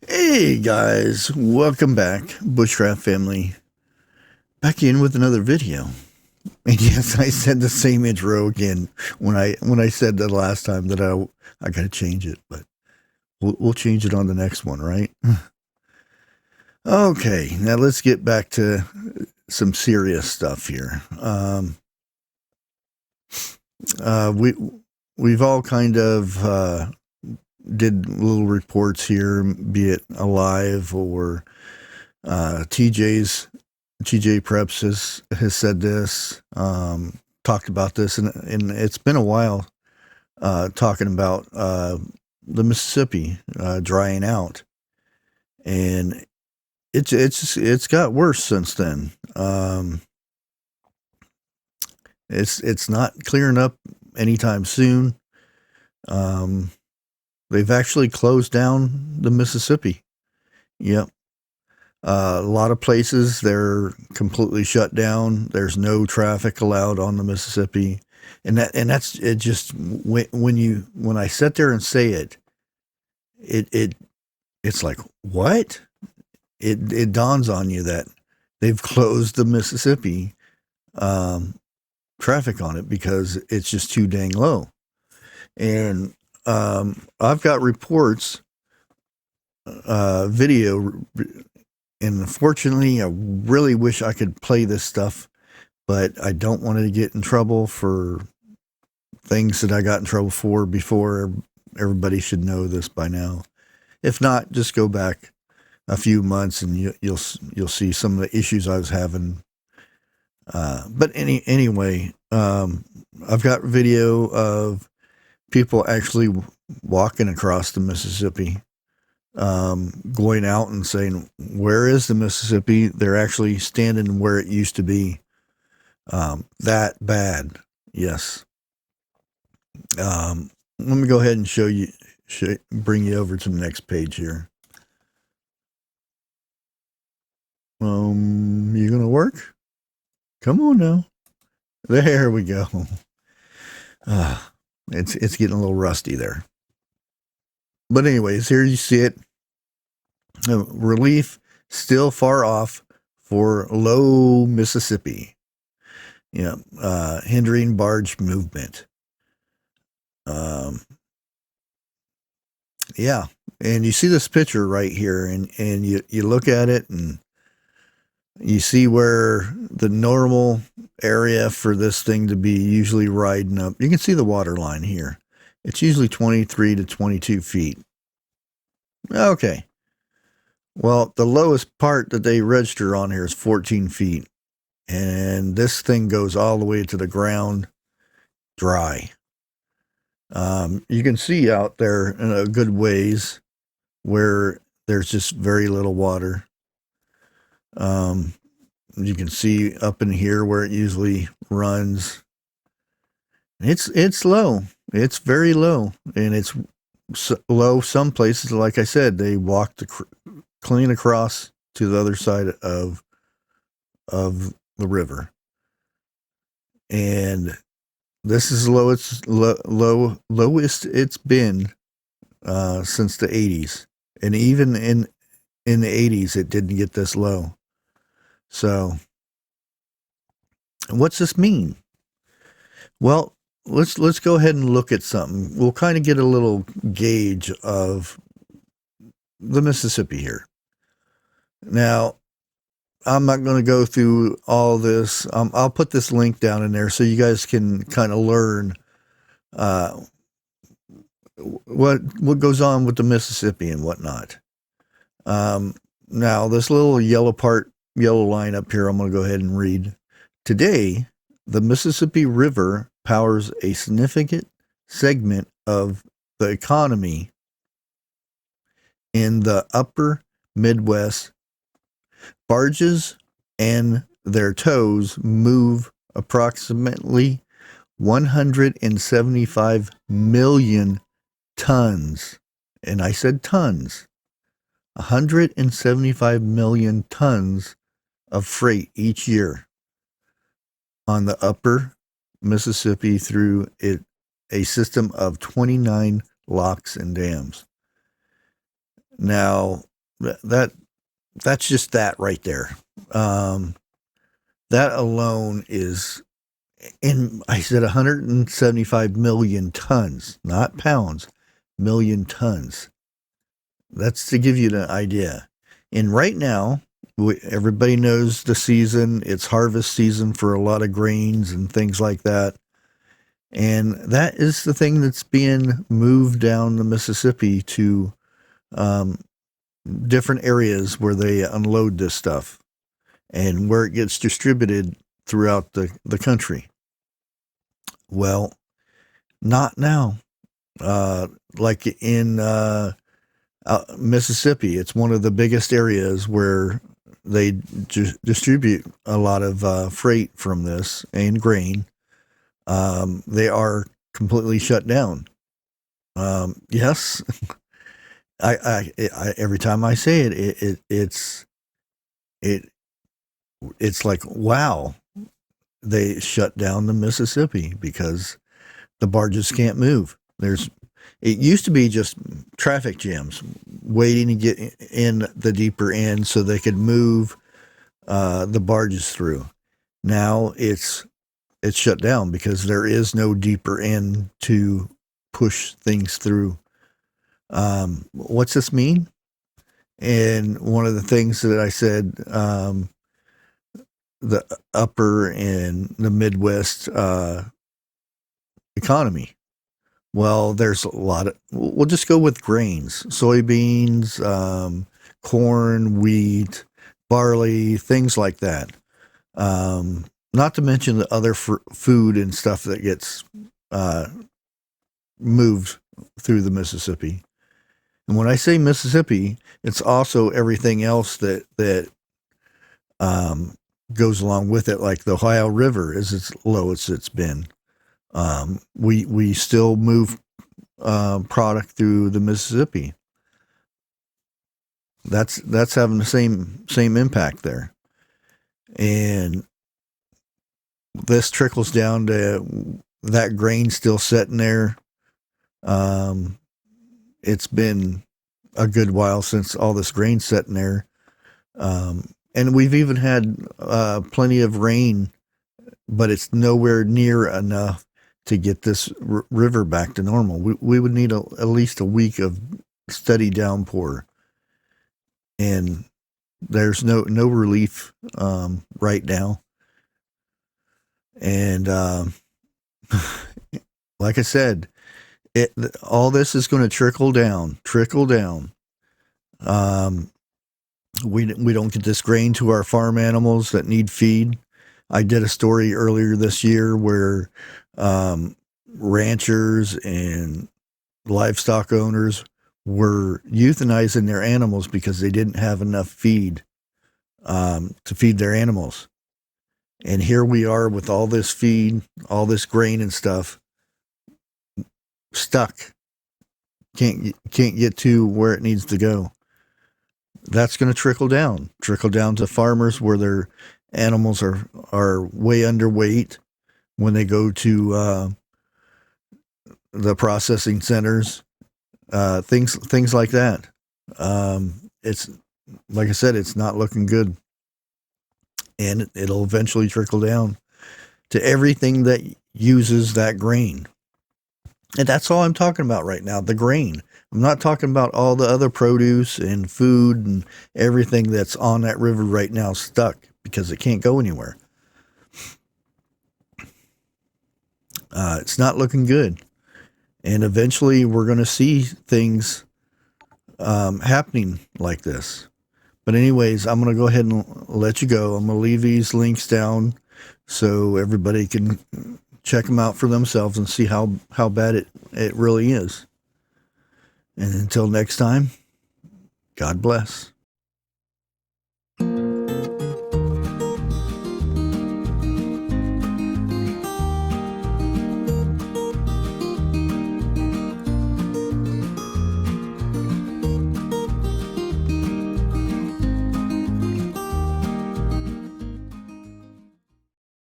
Hey guys, welcome back, Bushcraft family. Back in with another video. And yes, I said the same intro again when I said the last time that I gotta change it, but we'll change it on the next one, right? Okay, now let's get back to some serious stuff here. We've all kind of did little reports here, be it alive or TJ Preps has said this, talked about this, and it's been a while talking about the Mississippi drying out, and it's got worse since then. It's not clearing up anytime soon. They've actually closed down the Mississippi. Yep. A lot of places they're completely shut down. There's no traffic allowed on the Mississippi, and that's it. Just when I sit there and say it's like what? It dawns on you that they've closed the Mississippi traffic on it because it's just too dang low. And I've got reports, video. And unfortunately, I really wish I could play this stuff, but I don't want to get in trouble for things that I got in trouble for before. Everybody should know this by now. If not, just go back a few months and you'll see some of the issues I was having. But anyway, I've got video of people actually walking across the Mississippi. Going out and saying, where is the Mississippi? They're actually standing where it used to be. That bad. Yes. Let me go ahead and bring you over to the next page here. You gonna work? Come on now. There we go. It's getting a little rusty there. But anyways, here you see it. Relief still far off for low Mississippi. Hindering barge movement. Yeah, and you see this picture right here, and you look at it, and you see where the normal area for this thing to be usually riding up. You can see the water line here. It's usually 23 to 22 feet. Okay. Well, the lowest part that they register on here is 14 feet. And this thing goes all the way to the ground dry. You can see out there in a good ways where there's just very little water. You can see up in here where it usually runs. It's low. It's very low. And it's low some places. Like I said, they walk clean across to the other side of the river, and this is lowest it's been since the 80s, and even in the 80s it didn't get this low. So what's this mean? Well, let's go ahead and look at something. We'll kind of get a little gauge of the Mississippi here. Now, I'm not going to go through all this. I'll put this link down in there so you guys can kind of learn what goes on with the Mississippi and whatnot. Now, this little yellow line up here, I'm going to go ahead and read. Today, the Mississippi River powers a significant segment of the economy in the upper Midwest. Barges and their tows move approximately 175 million tons. And I said tons. 175 million tons of freight each year on the upper Mississippi through a system of 29 locks and dams. Now, that's just that right there. That alone is, I said 175 million tons, not pounds, million tons. That's to give you an idea. And right now, everybody knows the season. It's harvest season for a lot of grains and things like that. And that is the thing that's being moved down the Mississippi to different areas where they unload this stuff and where it gets distributed throughout the country. Well, not now. Like in Mississippi, it's one of the biggest areas where they distribute a lot of freight from this and grain. They are completely shut down. Yes, I every time I say it, it's like, wow, they shut down the Mississippi because the barges can't move. It used to be just traffic jams waiting to get in the deeper end so they could move the barges through. Now it's shut down because there is no deeper end to push things through. What's this mean? And one of the things that I said, the upper and the Midwest economy. Well, there's a lot of, we'll just go with grains, soybeans, corn, wheat, barley, things like that. Not to mention the other food and stuff that gets moved through the Mississippi. And when I say Mississippi, it's also everything else that goes along with it, like the Ohio River is as low as it's been. We still move product through the Mississippi. That's having the same impact there. And this trickles down to that grain still sitting there. It's been a good while since all this grain sitting there. And we've even had plenty of rain, but it's nowhere near enough to get this river back to normal. We would need at least a week of steady downpour. And there's no relief right now. And like I said, all this is going to trickle down. We don't get this grain to our farm animals that need feed. I did a story earlier this year where ranchers and livestock owners were euthanizing their animals because they didn't have enough feed to feed their animals. And here we are with all this feed, all this grain and stuff, stuck. Can't get to where it needs to go. That's going to trickle down to farmers where their animals are way underweight when they go to the processing centers, things like that. It's like I said, it's not looking good, and it'll eventually trickle down to everything that uses that grain. And that's all I'm talking about right now, the grain. I'm not talking about all the other produce and food and everything that's on that river right now stuck because it can't go anywhere. It's not looking good. And eventually we're going to see things happening like this. But anyways, I'm going to go ahead and let you go. I'm going to leave these links down so everybody can check them out for themselves and see how bad it really is. And until next time, God bless.